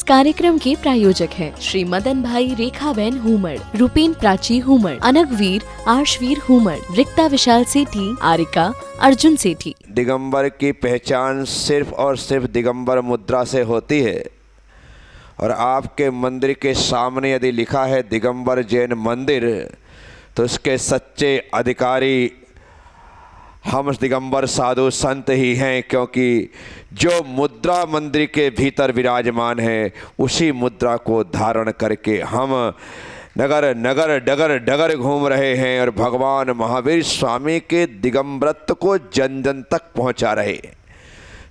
कार्यक्रम के प्रायोजक हैं श्री मदन भाई रेखाबेन हुमड़, रूपेन प्राची हुमड़, अनगवीर आर्शवीर हुमड़, रिक्ता विशाल सेठी, आरिका अर्जुन सेठी। दिगंबर की पहचान सिर्फ और सिर्फ दिगंबर मुद्रा से होती है। और आपके मंदिर के सामने यदि लिखा है दिगंबर जैन मंदिर, तो उसके सच्चे अधिकारी हम दिगंबर साधु संत ही हैं, क्योंकि जो मुद्रा मंदिर के भीतर विराजमान है उसी मुद्रा को धारण करके हम नगर नगर डगर डगर घूम रहे हैं और भगवान महावीर स्वामी के दिगंबरत्व को जन जन तक पहुंचा रहे हैं।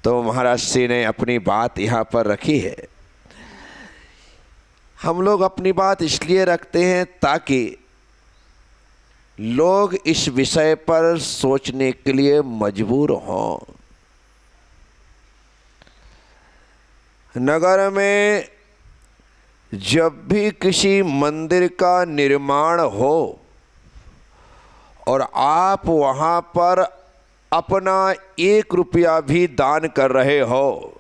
तो महाराज श्री ने अपनी बात यहाँ पर रखी है। हम लोग अपनी बात इसलिए रखते हैं ताकि लोग इस विषय पर सोचने के लिए मजबूर हों। नगर में जब भी किसी मंदिर का निर्माण हो और आप वहाँ पर अपना 1 रुपया भी दान कर रहे हो,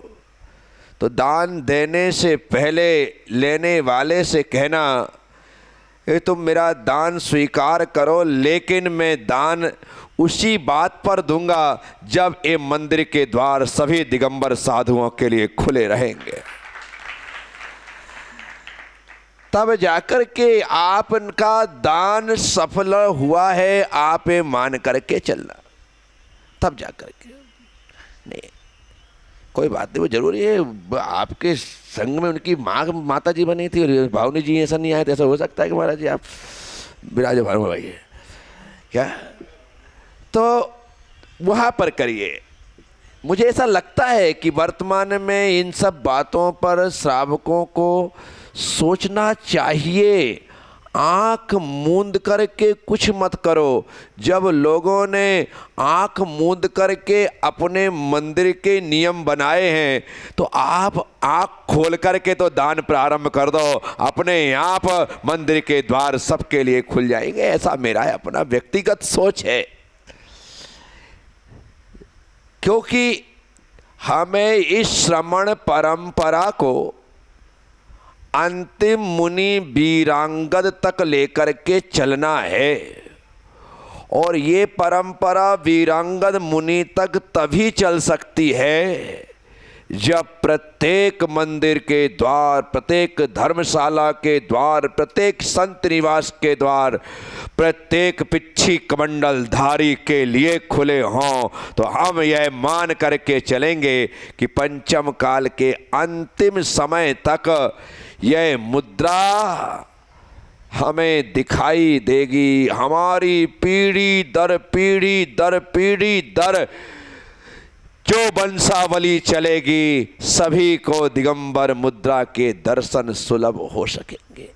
तो दान देने से पहले लेने वाले से कहना ये तुम मेरा दान स्वीकार करो, लेकिन मैं दान उसी बात पर दूंगा जब ये मंदिर के द्वार सभी दिगंबर साधुओं के लिए खुले रहेंगे। तब जाकर के आपका दान सफल हुआ है, आप ये मान करके चलना, तब जाकर के। नहीं कोई बात नहीं, वो जरूरी है आपके संग में उनकी माता जी बनी थी और भावनी जी ऐसा नहीं आए, तो ऐसा हो सकता है कि महाराज जी आप विराजमान भाई क्या, तो वहाँ पर करिए। मुझे ऐसा लगता है कि वर्तमान में इन सब बातों पर श्रावकों को सोचना चाहिए। आँख मूंद करके कुछ मत करो। जब लोगों ने आँख मूंद करके अपने मंदिर के नियम बनाए हैं, तो आप आँख खोल करके तो दान प्रारंभ कर दो, अपने आप मंदिर के द्वार सबके लिए खुल जाएंगे। ऐसा मेरा अपना व्यक्तिगत सोच है, क्योंकि हमें इस श्रमण परंपरा को अंतिम मुनि वीरांगद तक लेकर के चलना है। और ये परंपरा वीरांगद मुनि तक तभी चल सकती है जब प्रत्येक मंदिर के द्वार, प्रत्येक धर्मशाला के द्वार, प्रत्येक संत निवास के द्वार प्रत्येक पिच्छी कमंडल धारी के लिए खुले हों। तो हम यह मान करके चलेंगे कि पंचम काल के अंतिम समय तक यह मुद्रा हमें दिखाई देगी। हमारी पीढ़ी दर पीढ़ी दर पीढ़ी दर जो वंशावली चलेगी, सभी को दिगंबर मुद्रा के दर्शन सुलभ हो सकेंगे।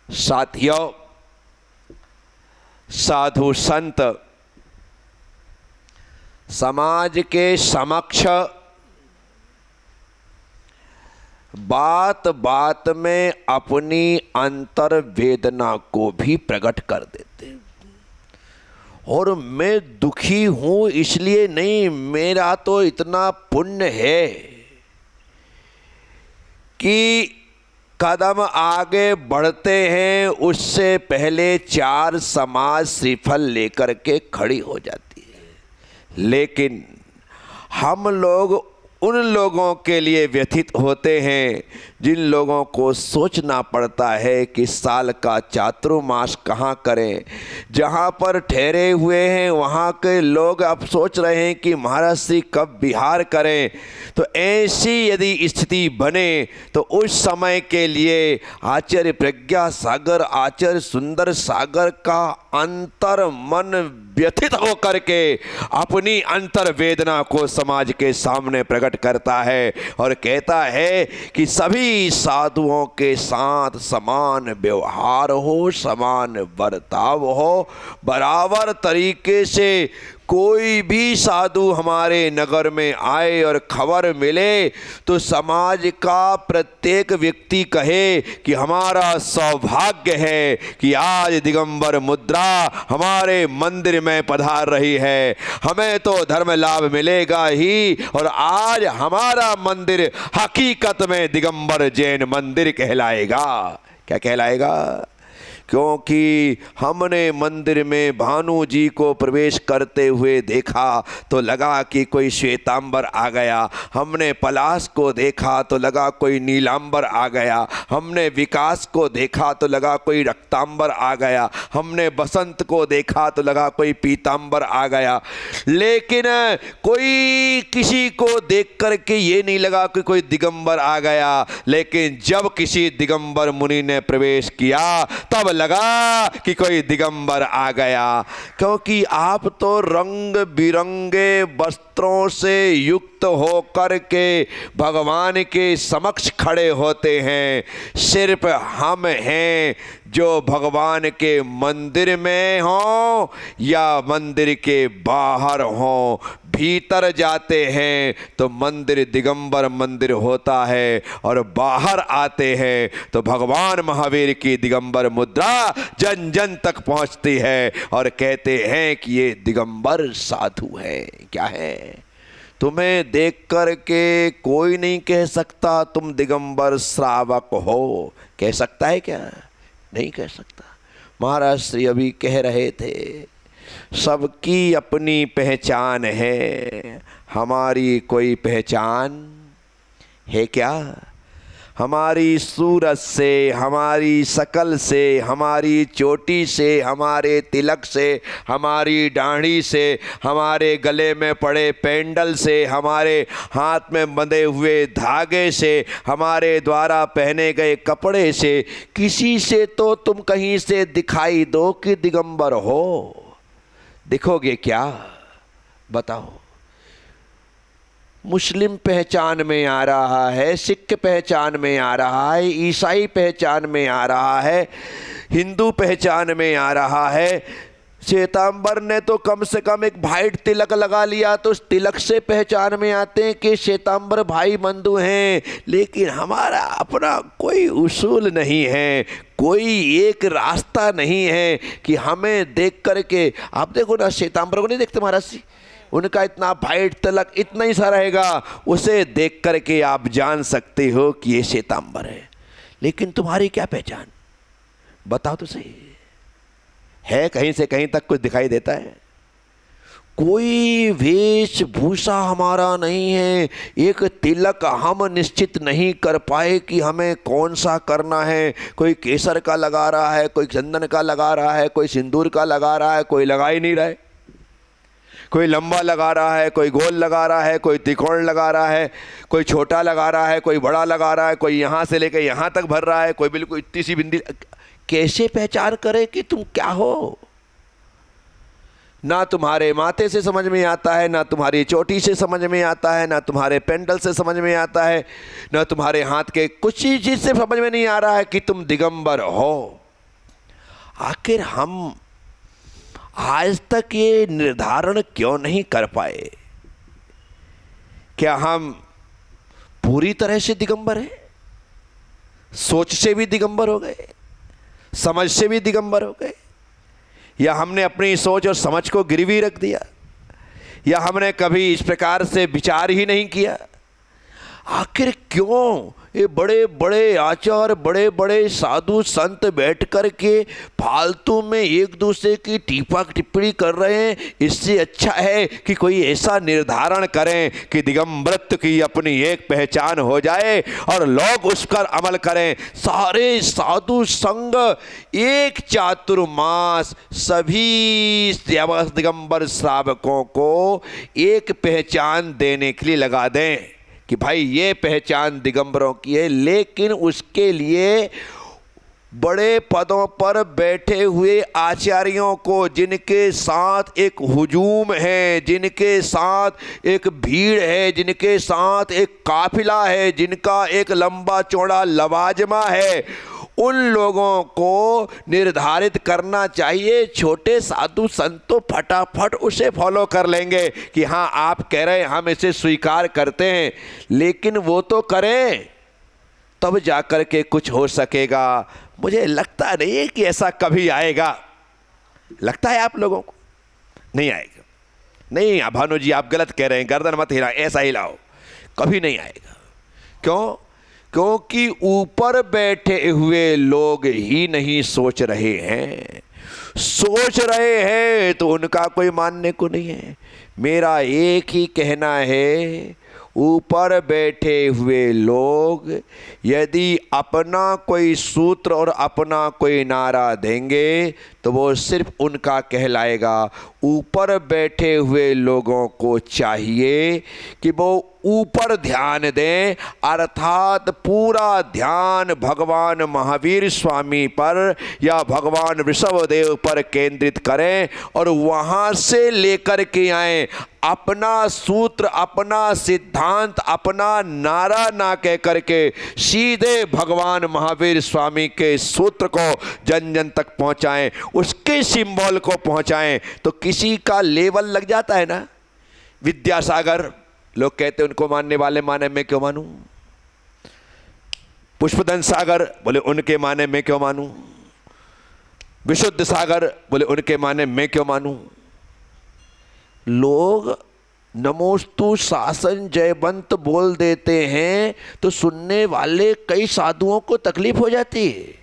साथियों, साधु संत समाज के समक्ष बात बात में अपनी अंतर वेदना को भी प्रकट कर देते। और मैं दुखी हूं इसलिए नहीं, मेरा तो इतना पुण्य है कि कदम आगे बढ़ते हैं उससे पहले 4 समाज श्रीफल लेकर के खड़ी हो जाती है। लेकिन हम लोग उन लोगों के लिए व्यथित होते हैं जिन लोगों को सोचना पड़ता है कि साल का चातुर्मास कहाँ करें। जहाँ पर ठहरे हुए हैं वहाँ के लोग अब सोच रहे हैं कि महाराज श्री कब विहार करें। तो ऐसी यदि स्थिति बने तो उस समय के लिए आचार्य प्रज्ञा सागर, आचार्य सुंदर सागर का अंतर मन व्यथित होकर के अपनी अंतर वेदना को समाज के सामने प्रकट करता है और कहता है कि सभी साधुओं के साथ समान व्यवहार हो, समान बर्ताव हो, बराबर तरीके से कोई भी साधु हमारे नगर में आए और खबर मिले तो समाज का प्रत्येक व्यक्ति कहे कि हमारा सौभाग्य है कि आज दिगंबर मुद्रा हमारे मंदिर में पधार रही है, हमें तो धर्म लाभ मिलेगा ही, और आज हमारा मंदिर हकीकत में दिगंबर जैन मंदिर कहलाएगा। क्या कहलाएगा? क्योंकि हमने मंदिर में भानु जी को प्रवेश करते हुए देखा तो लगा कि कोई श्वेतांबर आ गया, हमने पलाश को देखा तो लगा कोई नीलांबर आ गया, हमने विकास को देखा तो लगा कोई रक्तांबर आ गया, हमने बसंत को देखा तो लगा कोई पीतांबर आ गया, लेकिन कोई किसी को देख करके ये नहीं लगा कि कोई दिगंबर आ गया। लेकिन जब किसी दिगंबर मुनि ने प्रवेश किया तब लगा कि कोई दिगंबर आ गया, क्योंकि आप तो रंग बिरंगे वस्त्रों से युक्त होकर के भगवान के समक्ष खड़े होते हैं। सिर्फ हम हैं जो भगवान के मंदिर में हों या मंदिर के बाहर हों, भीतर जाते हैं तो मंदिर दिगंबर मंदिर होता है और बाहर आते हैं तो भगवान महावीर की दिगंबर मुद्रा जन जन तक पहुंचती है और कहते हैं कि ये दिगंबर साधु है। क्या है? तुम्हें देख कर के कोई नहीं कह सकता तुम दिगंबर श्रावक हो। कह सकता है क्या? नहीं कह सकता। महाराज श्री अभी कह रहे थे सबकी अपनी पहचान है, हमारी कोई पहचान है क्या? हमारी सूरत से, हमारी शकल से, हमारी चोटी से, हमारे तिलक से, हमारी दाढ़ी से, हमारे गले में पड़े पेंडल से, हमारे हाथ में बंधे हुए धागे से, हमारे द्वारा पहने गए कपड़े से, किसी से तो तुम कहीं से दिखाई दो कि दिगंबर हो। दिखोगे क्या? बताओ। मुस्लिम पहचान में आ रहा है, सिख पहचान में आ रहा है, ईसाई पहचान में आ रहा है, हिंदू पहचान में आ रहा है। श्वेतांबर ने तो कम से कम एक वाइट तिलक लगा लिया तो उस तिलक से पहचान में आते हैं कि श्वेतांबर भाई बंधु हैं। लेकिन हमारा अपना कोई उसूल नहीं है, कोई एक रास्ता नहीं है कि हमें देख करके, आप देखो ना श्वेतांबर को नहीं देखते महाराज जी, उनका इतना वाइट तिलक इतना ही सा रहेगा, उसे देख करके आप जान सकते हो कि ये श्वेतांबर है। लेकिन तुम्हारी क्या पहचान? बताओ तो सही। है कहीं से कहीं तक कुछ दिखाई देता है? कोई वेशभूषा हमारा नहीं है, एक तिलक हम निश्चित नहीं कर पाए कि हमें कौन सा करना है। कोई केसर का लगा रहा है, कोई चंदन का लगा रहा है, कोई सिंदूर का लगा रहा है, कोई लगा ही नहीं रहा है। कोई लंबा लगा रहा है, कोई गोल लगा रहा है, कोई त्रिकोण लगा रहा है, कोई छोटा लगा रहा है, कोई बड़ा लगा रहा है, कोई यहाँ से लेकर यहाँ तक भर रहा है, कोई बिल्कुल इतनी सी बिंदी। कैसे पहचान करे कि तुम क्या हो? ना तुम्हारे माथे से समझ में आता है, ना तुम्हारी चोटी से समझ में आता है, ना तुम्हारे पेंडल से समझ में आता है, ना तुम्हारे हाथ के कुछ ही चीज से समझ में नहीं आ रहा है कि तुम दिगंबर हो। आखिर हम आज तक ये निर्धारण क्यों नहीं कर पाए? क्या हम पूरी तरह से दिगंबर हैं? सोच से भी दिगंबर हो गए, समझ से भी दिगंबर हो गए, या हमने अपनी सोच और समझ को गिरवी रख दिया, या हमने कभी इस प्रकार से विचार ही नहीं किया? आखिर क्यों ये बड़े बड़े आचार्य, बड़े बड़े साधु संत बैठ कर के फालतू में एक दूसरे की टीपा टिप्पणी कर रहे हैं? इससे अच्छा है कि कोई ऐसा निर्धारण करें कि दिगंबरत्व की अपनी एक पहचान हो जाए और लोग उस पर अमल करें। सारे साधु संघ एक चातुर्मास सभी दिगंबर श्रावकों को एक पहचान देने के लिए लगा दें कि भाई ये पहचान दिगंबरों की है। लेकिन उसके लिए बड़े पदों पर बैठे हुए आचार्यों को, जिनके साथ एक हुजूम है, जिनके साथ एक भीड़ है, जिनके साथ एक काफिला है, जिनका एक लंबा चौड़ा लवाजमा है, उन लोगों को निर्धारित करना चाहिए। छोटे साधु संत तो फटाफट उसे फॉलो कर लेंगे कि हाँ आप कह रहे हैं हम इसे स्वीकार करते हैं, लेकिन वो तो करें तब जाकर के कुछ हो सकेगा। मुझे लगता नहीं है कि ऐसा कभी आएगा। लगता है आप लोगों को? नहीं आएगा। नहीं भानु जी आप गलत कह रहे हैं, गर्दन मत हिला, ऐसा हिलाओ, कभी नहीं आएगा। क्यों? क्योंकि ऊपर बैठे हुए लोग ही नहीं सोच रहे हैं। सोच रहे हैं तो उनका कोई मानने को नहीं है। मेरा एक ही कहना है, ऊपर बैठे हुए लोग यदि अपना कोई सूत्र और अपना कोई नारा देंगे तो वो सिर्फ उनका कहलाएगा। ऊपर बैठे हुए लोगों को चाहिए कि वो ऊपर ध्यान दें, अर्थात पूरा ध्यान भगवान महावीर स्वामी पर या भगवान वृषभदेव पर केंद्रित करें और वहाँ से लेकर के आएं। अपना सूत्र, अपना सिद्धांत, अपना नारा ना कह करके सीधे भगवान महावीर स्वामी के सूत्र को जन जन तक पहुँचाएं, उसके सिंबल को पहुँचाएं। तो किसी का लेवल लग जाता है ना। विद्यासागर लोग कहते हैं उनको मानने वाले माने मैं क्यों मानूं। पुष्पदन सागर बोले उनके माने मैं क्यों मानूं। विशुद्ध सागर बोले उनके माने मैं क्यों मानूं। लोग नमोस्तु शासन जयवंत बोल देते हैं तो सुनने वाले कई साधुओं को तकलीफ हो जाती है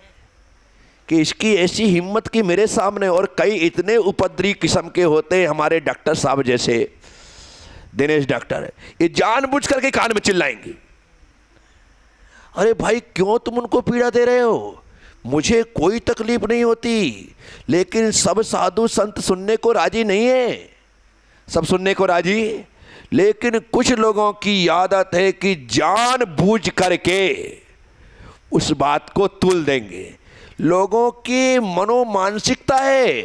कि इसकी ऐसी हिम्मत कि मेरे सामने। और कई इतने उपद्रवी किस्म के होते हैं, हमारे डॉक्टर साहब जैसे दिनेश डॉक्टर, ये जानबूझ करके कान में चिल्लाएंगे, अरे भाई क्यों तुम उनको पीड़ा दे रहे हो, मुझे कोई तकलीफ नहीं होती, लेकिन सब साधु संत सुनने को राजी नहीं है। सब सुनने को राजी, लेकिन कुछ लोगों की आदत है कि जानबूझ करके उस बात को तुल देंगे। लोगों की मनोमानसिकता है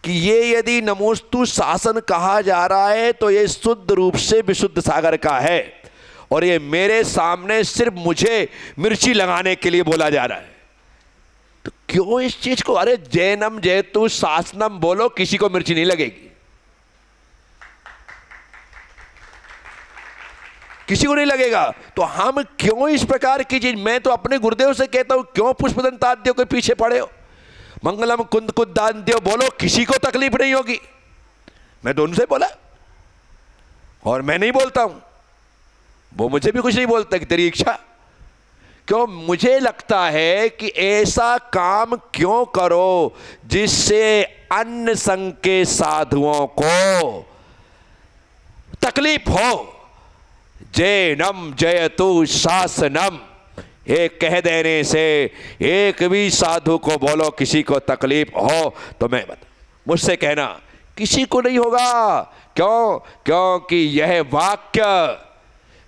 कि ये यदि नमोस्तु शासन कहा जा रहा है तो ये शुद्ध रूप से विशुद्ध सागर का है और ये मेरे सामने सिर्फ मुझे मिर्ची लगाने के लिए बोला जा रहा है। तो क्यों इस चीज को, अरे जैनम जयतु शासनम बोलो, किसी को मिर्ची नहीं लगेगी, किसी को नहीं लगेगा। तो हम क्यों इस प्रकार की चीज, मैं तो अपने गुरुदेव से कहता हूं क्यों पुष्पदंताद्यो के पीछे पड़े हो। मंगलम कुंद कुदान्त्यो बोलो, किसी को तकलीफ नहीं होगी। मैं तो उनसे बोला और मैं नहीं बोलता हूं, वो मुझे भी कुछ नहीं बोलता कि तेरी इच्छा। क्यों? मुझे लगता है कि ऐसा काम क्यों करो जिससे अन्य संघ के साधुओं को तकलीफ हो। जैनम जयतु शासनम, एक कह देने से एक भी साधु को बोलो किसी को तकलीफ हो तो मैं बता, मुझसे कहना किसी को नहीं होगा। क्यों? क्योंकि यह वाक्य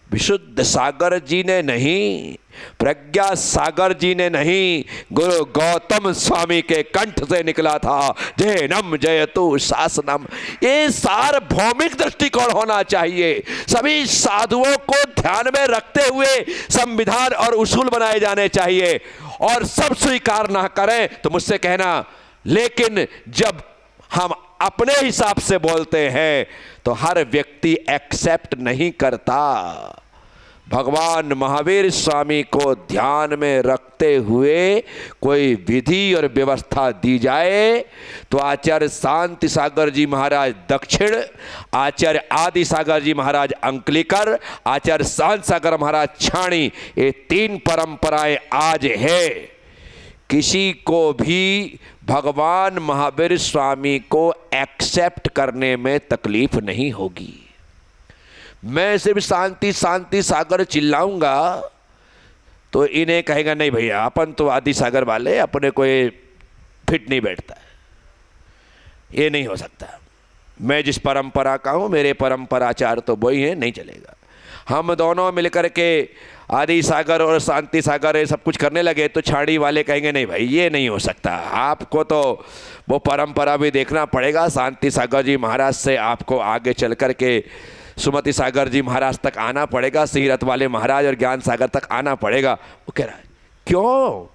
विशुद्ध सागर जी ने नहीं, प्रज्ञा सागर जी ने नहीं, गुरु गौतम स्वामी के कंठ से निकला था। जैनम जयतु शासनम। ये सार्वभौमिक दृष्टिकोण होना चाहिए। सभी साधुओं को ध्यान में रखते हुए संविधान और उसूल बनाए जाने चाहिए और सब स्वीकार ना करें तो मुझसे कहना। लेकिन जब हम अपने हिसाब से बोलते हैं तो हर व्यक्ति एक्सेप्ट नहीं करता। भगवान महावीर स्वामी को ध्यान में रखते हुए कोई विधि और व्यवस्था दी जाए तो आचार्य शांति सागर जी महाराज दक्षिण, आचार्य आदि सागर जी महाराज अंकलिकर, आचार्य शांत सागर महाराज छाणी, ये तीन परंपराएं आज है। किसी को भी भगवान महावीर स्वामी को एक्सेप्ट करने में तकलीफ नहीं होगी। मैं सिर्फ शांति शांति सागर चिल्लाऊंगा तो इन्हें कहेगा नहीं भैया अपन तो आदि सागर वाले, अपने को ये फिट नहीं बैठता है, ये नहीं हो सकता। मैं जिस परंपरा का हूँ, मेरे परंपराचार तो वही है, नहीं चलेगा। हम दोनों मिलकर के आदि सागर और शांति सागर ये सब कुछ करने लगे तो छाड़ी वाले कहेंगे नहीं भाई ये नहीं हो सकता, आपको तो वो परंपरा भी देखना पड़ेगा। शांति सागर जी महाराज से आपको आगे चल कर के सुमति सागर जी महाराज तक आना पड़ेगा, सिंहरथ वाले महाराज और ज्ञान सागर तक आना पड़ेगा। वो कह रहा है क्यों?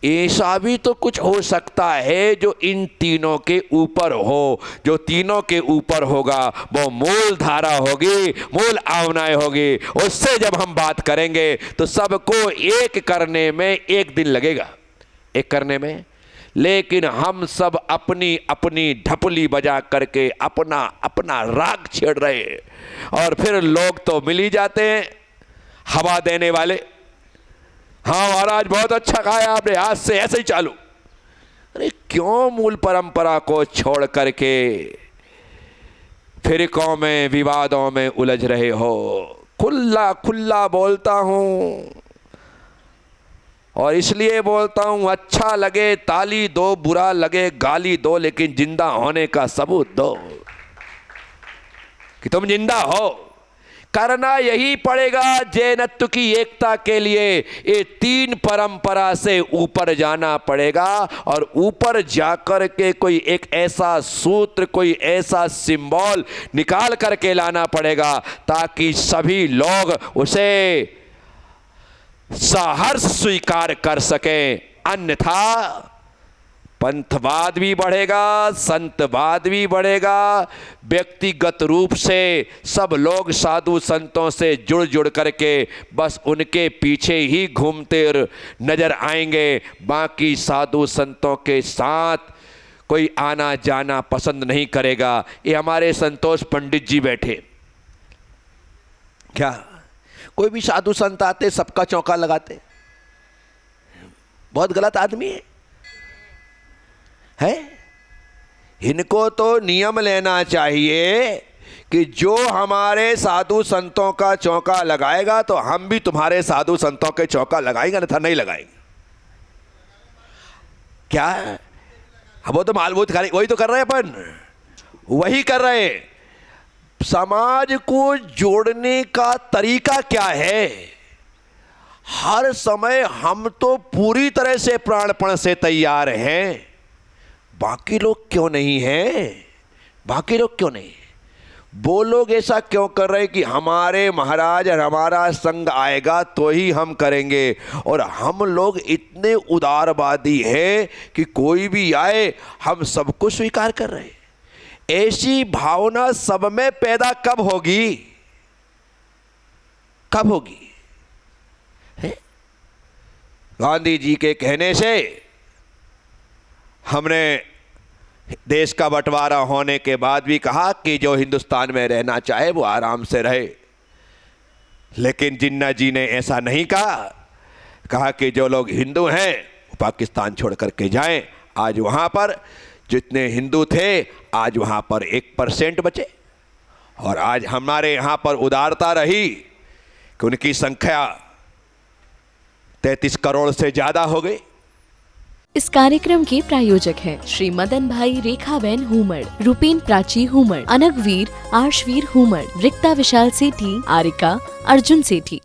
ऐसा भी तो कुछ हो सकता है जो इन तीनों के ऊपर हो। जो तीनों के ऊपर होगा वो मूल धारा होगी, मूल आवनाएं होगी। उससे जब हम बात करेंगे तो सबको एक करने में एक दिन लगेगा, एक करने में। लेकिन हम सब अपनी अपनी ढपली बजा करके अपना अपना राग छेड़ रहे हैं, और फिर लोग तो मिल ही जाते हैं हवा देने वाले। हाँ महाराज बहुत अच्छा खाया आपने, आज से ऐसे ही चालू। अरे क्यों मूल परंपरा को छोड़ करके फिरकों में विवादों में उलझ रहे हो? खुला खुला बोलता हूं, और इसलिए बोलता हूं, अच्छा लगे ताली दो, बुरा लगे गाली दो, लेकिन जिंदा होने का सबूत दो कि तुम जिंदा हो। करना यही पड़ेगा जैनत्व की एकता के लिए। ये तीन परंपरा से ऊपर जाना पड़ेगा, और ऊपर जाकर के कोई एक ऐसा सूत्र, कोई ऐसा सिंबल निकाल करके लाना पड़ेगा ताकि सभी लोग उसे सहर्ष स्वीकार कर सकें। अन्यथा पंथवाद भी बढ़ेगा, संतवाद भी बढ़ेगा। व्यक्तिगत रूप से सब लोग साधु संतों से जुड़ जुड़ करके बस उनके पीछे ही घूमते नजर आएंगे। बाकी साधु संतों के साथ कोई आना जाना पसंद नहीं करेगा। ये हमारे संतोष पंडित जी बैठे, क्या कोई भी साधु संत आते सबका चौका लगाते? बहुत गलत आदमी है। इनको तो नियम लेना चाहिए कि जो हमारे साधु संतों का चौका लगाएगा तो हम भी तुम्हारे साधु संतों के चौका लगाएंगे, अन्यथा नहीं लगाएंगे। क्या वो तो मालबूत वही तो कर रहे हैं, अपन वही कर रहे हैं। समाज को जोड़ने का तरीका क्या है? हर समय हम तो पूरी तरह से प्राणपण से तैयार हैं, बाकी लोग क्यों नहीं हैं? बाकी लोग क्यों नहीं? वो लोग ऐसा क्यों कर रहे हैं कि हमारे महाराज और हमारा संग आएगा तो ही हम करेंगे, और हम लोग इतने उदारवादी हैं कि कोई भी आए हम सबको स्वीकार कर रहे हैं। ऐसी भावना सब में पैदा कब होगी? कब होगी? है? गांधी जी के कहने से हमने देश का बंटवारा होने के बाद भी कहा कि जो हिंदुस्तान में रहना चाहे वो आराम से रहे, लेकिन जिन्ना जी ने ऐसा नहीं कहा कि जो लोग हिंदू हैं वो पाकिस्तान छोड़ करके जाएं। आज वहाँ पर जितने हिंदू थे आज वहाँ पर 1% बचे, और आज हमारे यहाँ पर उदारता रही कि उनकी संख्या 33 करोड़ से ज़्यादा हो गई। इस कार्यक्रम के प्रायोजक हैं श्री मदन भाई रेखाबेन हुमड़, रूपेन प्राची हुमड़, अनगवीर आर्शवीर हुमड़, रिक्ता विशाल सेठी, आरिका अर्जुन सेठी।